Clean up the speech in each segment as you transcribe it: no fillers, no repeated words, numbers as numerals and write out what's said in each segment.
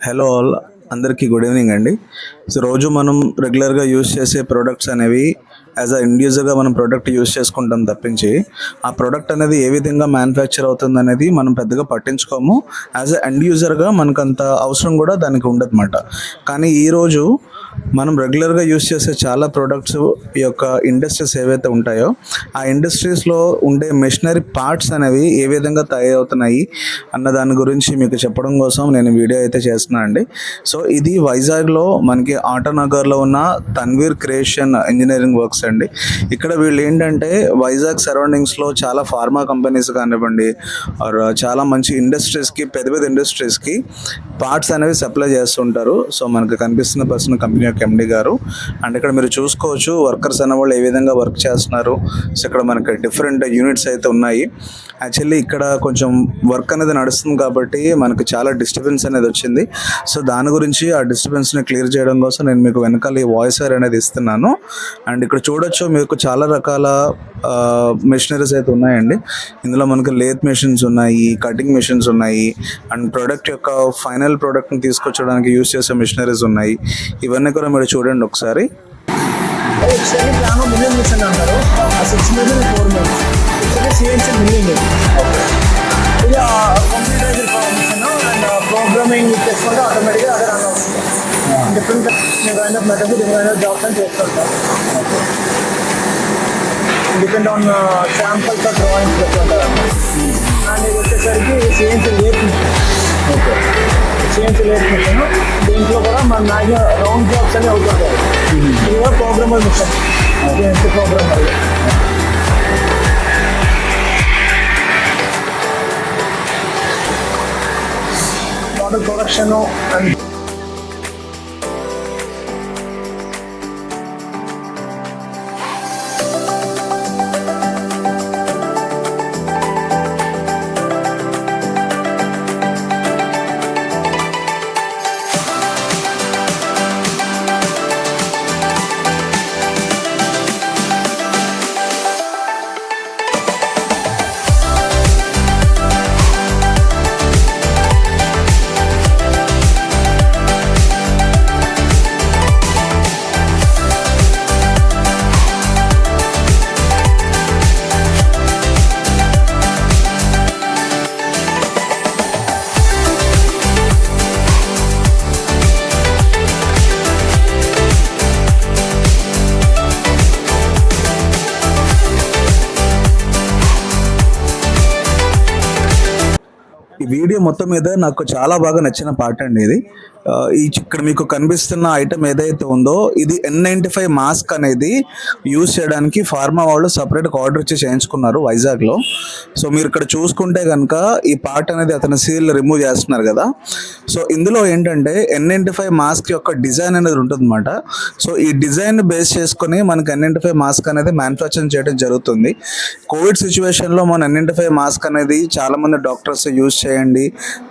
Hello all, అందరికీ good evening అండి. So రోజు మనం రెగ్యులర్గా యూస్ చేసే ప్రోడక్ట్స్ అనేవి యాజ్ అ ఇండివిజువల్గా మనం ప్రోడక్ట్ యూస్ చేసుకుంటాం తప్పించి ఆ ప్రోడక్ట్ అనేది ఏ విధంగా మ్యానుఫ్యాక్చర్ అవుతుంది అనేది మనం పెద్దగా పట్టించుకోము. యాజ్ అ ఎండ్ యూజర్గా మనకు అంత అవసరం కూడా దానికి ఉండదన్నమాట. కానీ ఈరోజు మనం రెగ్యులర్గా యూస్ చేసే చాలా ప్రోడక్ట్స్ ఈ యొక్క ఇండస్ట్రీస్ ఏవైతే ఉంటాయో ఆ ఇండస్ట్రీస్లో ఉండే మెషినరీ పార్ట్స్ అనేవి ఏ విధంగా తయారవుతున్నాయి అన్న దాని గురించి మీకు చెప్పడం కోసం నేను వీడియో అయితే చేస్తున్నాను అండి. సో ఇది వైజాగ్లో మనకి ఆటోనగర్లో ఉన్న తన్వీర్ క్రియేషన్ ఇంజనీరింగ్ వర్క్స్ అండి. ఇక్కడ వీళ్ళు ఏంటంటే వైజాగ్ సరౌండింగ్స్లో చాలా ఫార్మా కంపెనీస్ కానివ్వండి ఆర్ చాలా మంచి ఇండస్ట్రీస్కి పెద్ద పెద్ద ఇండస్ట్రీస్కి పార్ట్స్ అనేవి సప్లై చేస్తుంటారు. సో మనకు కనిపిస్తున్న పర్సన్ కంపెనీ యొక్క ఎండి గారు. అండ్ ఇక్కడ మీరు చూసుకోవచ్చు వర్కర్స్ అనే వాళ్ళు ఏ విధంగా వర్క్ చేస్తున్నారు. సో ఇక్కడ మనకి డిఫరెంట్ యూనిట్స్ అయితే ఉన్నాయి. యాక్చువల్లీ ఇక్కడ కొంచెం వర్క్ అనేది నడుస్తుంది కాబట్టి మనకు చాలా డిస్టర్బెన్స్ అనేది వచ్చింది. సో దాని గురించి ఆ డిస్టర్బెన్స్ని క్లియర్ చేయడం కోసం నేను మీకు వెనకాల ఈ వాయిస్ ఓవర్ అనేది ఇస్తున్నాను. అండ్ ఇక్కడ చూడొచ్చు మీకు చాలా రకాల మెషినరీస్ అయితే ఉన్నాయండి. ఇందులో మనకు లేత్ మెషిన్స్ ఉన్నాయి, కటింగ్ మెషిన్స్ ఉన్నాయి, అండ్ ప్రోడక్ట్ యొక్క ఫైనల్ ప్రోడక్ట్ని తీసుకొచ్చడానికి యూస్ చేసే మిషనరీస్ ఉన్నాయి. ఇవన్నీ కూడా మీరు చూడండి ఒకసారి. మిలియన్ మిషన్ అంటారు. ఆ 6 మిలియన్ 4 మిలియన్ సిఎన్సీ మిలియన్ ఇది కంప్యూటరైజ్డ్ మిషన్. అండ్ ప్రోగ్రామింగ్ చేసుకుంటే ఆటోమేటిక్గా అదే రన్ అవుతుంది. Different kind of methods different kind of jobs అని చేస్తుంటాం. Depend on samples of drawings పెట్టుకుంటారు. అండ్ ఇది వచ్చేసరికి CNC lathe machine. CNC lathe machine దీంట్లో కూడా మన మ్యాక్సిమం రౌండ్ జాబ్స్ అని అవుతుంటాయి. ఇది కూడా programmer machine, CNC programmer. Model production and ఈ వీడియో మొత్తం మీద నాకు చాలా బాగా నచ్చిన పార్ట్ అండి ఇది. ఇక్కడ మీకు కనిపిస్తున్న ఐటమ్ ఏదైతే ఉందో ఇది N95 మాస్క్ అనేది యూజ్ చేయడానికి ఫార్మా వాళ్ళు సపరేట్గా ఆర్డర్ ఇచ్చి చేయించుకున్నారు వైజాగ్లో. సో మీరు ఇక్కడ చూసుకుంటే కనుక ఈ పార్ట్ అనేది అతను సీల్ రిమూవ్ చేస్తున్నారు కదా. సో ఇందులో ఏంటంటే N95 మాస్క్ యొక్క డిజైన్ అనేది ఉంటుందన్నమాట. సో ఈ డిజైన్ బేస్ చేసుకుని మనకి N95 మాస్క్ అనేది మ్యానుఫ్యాక్చరింగ్ చేయడం జరుగుతుంది. కోవిడ్ సిచ్యువేషన్లో మన N95 మాస్క్ అనేది చాలామంది డాక్టర్స్ యూజ్ చేయండి,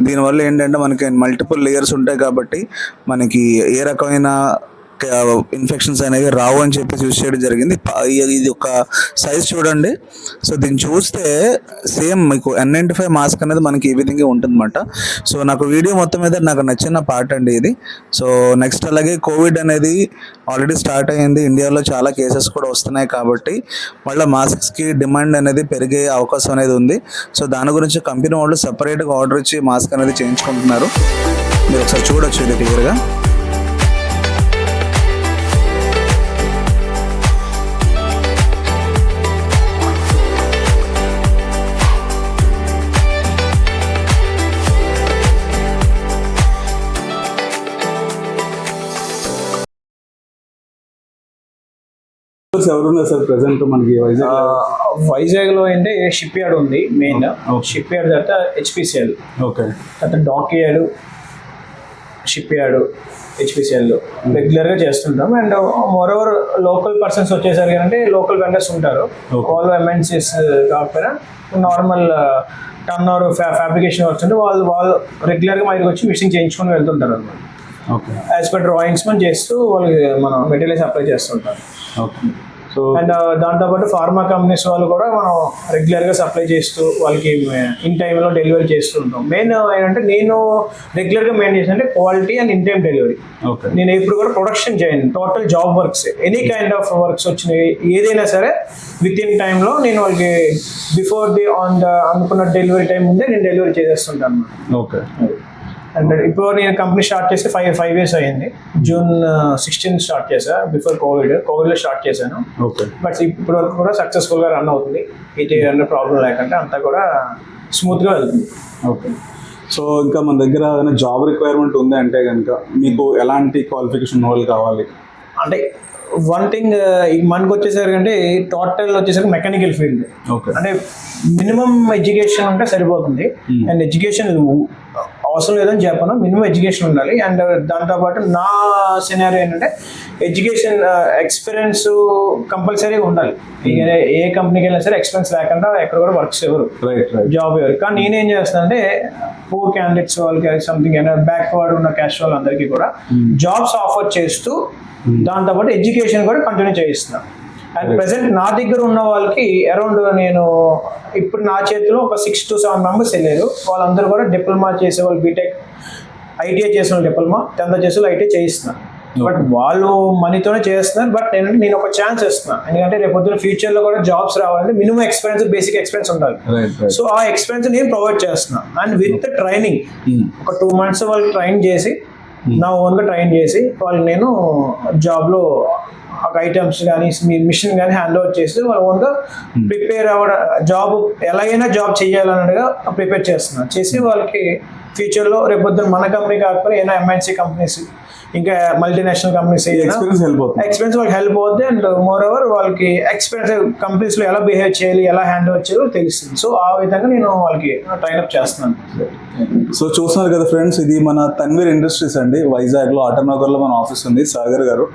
దీనివల్ల ఏంటంటే మనకి మల్టిపుల్ లేయర్స్ ఉంటాయి కాబట్టి మనకి ఏ రకమైన ఇన్ఫెక్షన్స్ అనేవి రావు అని చెప్పేసి యూజ్ చేయడం జరిగింది. ఇది ఒక సైజ్ చూడండి. సో దీన్ని చూస్తే సేమ్ మీకు N95 మాస్క్ అనేది మనకి ఈ విధంగా ఉంటుందన్నమాట. సో నాకు వీడియో మొత్తం మీద నాకు నచ్చిన పార్ట్ అండి ఇది. సో నెక్స్ట్ అలాగే కోవిడ్ అనేది ఆల్రెడీ స్టార్ట్ అయ్యింది, ఇండియాలో చాలా కేసెస్ కూడా వస్తున్నాయి కాబట్టి మళ్ళీ మాస్క్స్కి డిమాండ్ అనేది పెరిగే అవకాశం అనేది ఉంది. సో దాని గురించి కంపెనీ వాళ్ళు సపరేట్గా ఆర్డర్ ఇచ్చి మాస్క్ అనేది చేయించుకుంటున్నారు. మీరు ఒకసారి చూడొచ్చు ఇది క్లియర్గా. ఎవరున్నారు సార్ ప్రెసెంట్ మనకి వైజాగ్లో అంటే షిప్ యార్డ్ ఉంది మెయిన్. షిప్ యార్డ్ తర్వాత HPCL, ఓకే, తర్వాత dock yard, ship yard, HPCL రెగ్యులర్గా చేస్తుంటాం. అండ్ మోరోవర్ లోకల్ పర్సన్స్ వచ్చేసరికి అంటే లోకల్ వెండర్స్ ఉంటారు. వాళ్ళు MNCs కాకపోయినా normal turn over fabrication works ఉంటే వాళ్ళు రెగ్యులర్గా మా దగ్గరికి వచ్చి మిషనింగ్ చేయించుకొని వెళ్తుంటారు అనమాట. ఓకే, యాజ్ పర్ డ్రాయింగ్స్ మనం చేస్తూ వాళ్ళకి మనం మెటీరియల్ సప్లై చేస్తుంటాం. ఓకే. అండ్ దాంతోపాటు ఫార్మా కంపెనీస్ వాళ్ళు కూడా మనం రెగ్యులర్గా సప్లై చేస్తూ వాళ్ళకి ఇన్ టైంలో డెలివరీ చేస్తూ ఉంటాం. మెయిన్ ఏంటంటే నేను రెగ్యులర్గా మెయిన్ చేసిన quality and in time delivery. Okay. నేను ఎప్పుడు కూడా ప్రొడక్షన్ చేయను, total job works, any kind of works వచ్చినాయి ఏదైనా సరే విత్ ఇన్ టైంలో నేను వాళ్ళకి బిఫోర్ ది అనుకున్న డెలివరీ టైం ముందే నేను డెలివరీ చేసేస్తుంటాను. ఓకే. అండ్ ఇప్పుడు నేను కంపెనీ స్టార్ట్ చేసి 5 years అయ్యింది. June 16 స్టార్ట్ చేశా, బిఫోర్ కోవిడ్లో స్టార్ట్ చేశాను. ఓకే. బట్ ఇప్పటి వరకు కూడా సక్సెస్ఫుల్గా రన్ అవుతుంది, ఎటువంటి ప్రాబ్లం లేకుండా అంతా కూడా స్మూత్గా వెళ్తుంది. ఓకే. సో ఇంకా మన దగ్గర ఏదైనా జాబ్ రిక్వైర్మెంట్ ఉంది అంటే కనుక మీకు ఎలాంటి క్వాలిఫికేషన్ వాళ్ళు కావాలి? అంటే వన్ థింగ్ మనకు వచ్చేసరికి అంటే టోటల్ వచ్చేసరికి మెకానికల్ ఫీల్డ్. ఓకే. అంటే మినిమం ఎడ్యుకేషన్ ఉంటే సరిపోతుంది. అండ్ ఎడ్యుకేషన్ అవసరం లేదని చెప్పను, మినిమం ఎడ్యుకేషన్ ఉండాలి. అండ్ దాంతోపాటు నా సినారియో ఏంటంటే ఎడ్యుకేషన్ ఎక్స్పీరియన్స్ కంపల్సరీగా ఉండాలి. ఏ కంపెనీకి వెళ్ళినా సరే ఎక్స్పీరియన్స్ లేకుండా ఎక్కడ కూడా వర్క్స్ ఎవరు, జాబ్ ఎవరు. కానీ నేనేం చేస్తానంటే పూర్ క్యాండిడేట్స్ వాళ్ళకి సంథింగ్ బ్యాక్వర్డ్ ఉన్న క్యాస్ట్ వాళ్ళందరికీ కూడా జాబ్స్ ఆఫర్ చేస్తూ దాంతోపాటు ఎడ్యుకేషన్ కూడా కంటిన్యూ చేయిస్తున్నాను. అండ్ ప్రెసెంట్ నా దగ్గర ఉన్న వాళ్ళకి అరౌండ్ నేను ఇప్పుడు నా చేతిలో ఒక 6 to 7 members వెళ్ళారు. వాళ్ళందరూ కూడా డిప్లొమా చేసే వాళ్ళు, బీటెక్ ఐటీఐ చేసిన వాళ్ళు డిప్లొమా, 10th చేసే వాళ్ళు ఐటీఐ చేయిస్తున్నారు. బట్ వాళ్ళు మనీతోనే చేస్తున్నారు. బట్ నేను ఒక ఛాన్స్ ఇస్తున్నాను, ఎందుకంటే రేపు పొద్దున ఫ్యూచర్లో కూడా జాబ్స్ రావాలంటే మినిమం ఎక్స్పీరియన్స్, బేసిక్ ఎక్స్పీరియన్స్ ఉండాలి. సో ఆ ఎక్స్పీరియన్స్ నేను ప్రొవైడ్ చేస్తున్నాను. అండ్ విత్ ట్రైనింగ్ ఒక 2 months వాళ్ళకి ట్రైన్ చేసి, నా ఓన్గా ట్రైన్ చేసి వాళ్ళకి నేను జాబ్లో ఐటమ్స్ కానీ మిషన్ కానీ హ్యాండ్ ఓవర్ చేసి వాళ్ళ ఓన్గా ప్రిపేర్ అవ్వడం, జాబ్ ఎలాగైనా జాబ్ చేయాలన్నట్టుగా ప్రిపేర్ చేస్తున్నాను. చేసి వాళ్ళకి ఫ్యూచర్లో రేపొద్దున మన కంపెనీ కాకపోతే ఏదైనా ఎంఎన్సీ కంపెనీస్, ఇంకా మల్టీనేషనల్ కంపెనీస్ ఎక్స్పీరియన్స్ వాళ్ళకి హెల్ప్ అవుతుంది. అండ్ మోర్ ఓవర్ వాళ్ళకి ఎక్స్పీరియన్స్ కంపెనీస్లో ఎలా బిహేవ్ చేయాలి, ఎలా హ్యాండ్ ఓవర్ చేయాలో తెలుస్తుంది. సో ఆ విధంగా నేను వాళ్ళకి ట్రైన్అప్ చేస్తున్నాను. సో చూస్తున్నారు కదా ఫ్రెండ్స్, ఇది మన తన్వీర్ ఇండస్ట్రీస్ అండి, వైజాగ్లో ఆటోనగర్లో మన ఆఫీస్ ఉంది, సాగర్ గారు.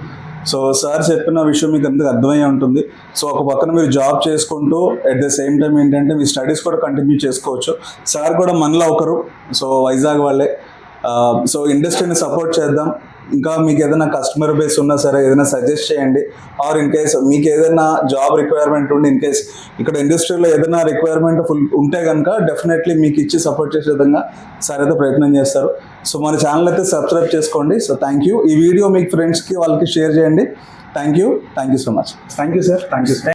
సో సార్ చెప్పిన విషయం మీకు అంతగా అర్థమయ్యే ఉంటుంది. సో ఒక పక్కన మీరు జాబ్ చేసుకుంటూ అట్ ద సేమ్ టైం ఏంటంటే మీ స్టడీస్ కూడా కంటిన్యూ చేసుకోవచ్చు. సార్ కూడా మనలో ఒకరు, సో వైజాగ్ వాళ్ళే. సో ఇండస్ట్రీని సపోర్ట్ చేద్దాం. ఇంకా మీకు ఏదైనా కస్టమర్ బేస్ ఉన్నా సరే ఏదైనా సజెస్ట్ చేయండి. ఆర్ ఇన్ కేస్ మీకు ఏదైనా జాబ్ రిక్వైర్మెంట్ ఉండి, ఇన్ కేస్ ఇక్కడ ఇండస్ట్రీలో ఏదైనా రిక్వైర్మెంట్ ఉంటే కనుక డెఫినెట్లీ మీకు ఇచ్చి సపోర్ట్ చేసే విధంగా సార్ అయితే ప్రయత్నం చేస్తారు. సో మన ఛానల్ అయితే సబ్స్క్రైబ్ చేసుకోండి. So thank you. ఈ వీడియో మీకు ఫ్రెండ్స్కి వాళ్ళకి షేర్ చేయండి. Thank you so much. Thank you sir. Thank you.